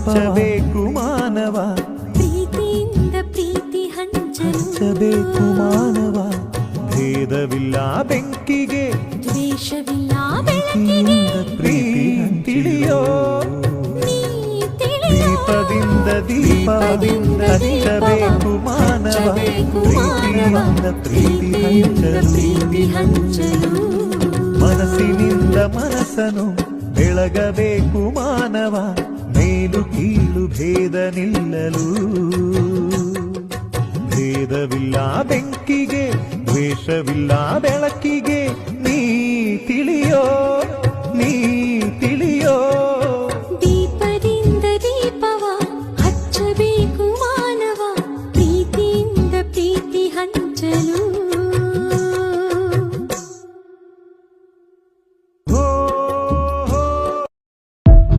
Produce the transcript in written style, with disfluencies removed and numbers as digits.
ಹಂಚಬೇಕು ಮಾನವ, ಪ್ರೀತಿಯಿಂದ ಪ್ರೀತಿ ಹಂಚಬೇಕು ಮಾನವ. ಭೇದವಿಲ್ಲ ಬೆಂಕಿಗೆ, ದ್ವೇಷವಿಲ್ಲ ಬೆಳಕಿಗೆ, ಪ್ರೀತಿ ತಿಳಿಯೋ. ದೀಪದಿಂದ ದೀಪದಿಂದ ಹಂಚಬೇಕು ಮಾನವ, ಪ್ರೀತಿಯಿಂದ ಪ್ರೀತಿ ಹಂಚಲು. ಮನಸ್ಸಿನಿಂದ ಮನಸ್ಸನು ಬೆಳಗಬೇಕು ಮಾನವ, ಮೇಲು ಕೀಳು ಭೇದ ನಿಲ್ಲಲು. ಭೇದವಿಲ್ಲ ಬೆಂಕಿಗೆ, ದ್ವೇಷವಿಲ್ಲ ಬೆಳಕಿಗೆ, ನೀ ತಿಳಿಯೋ.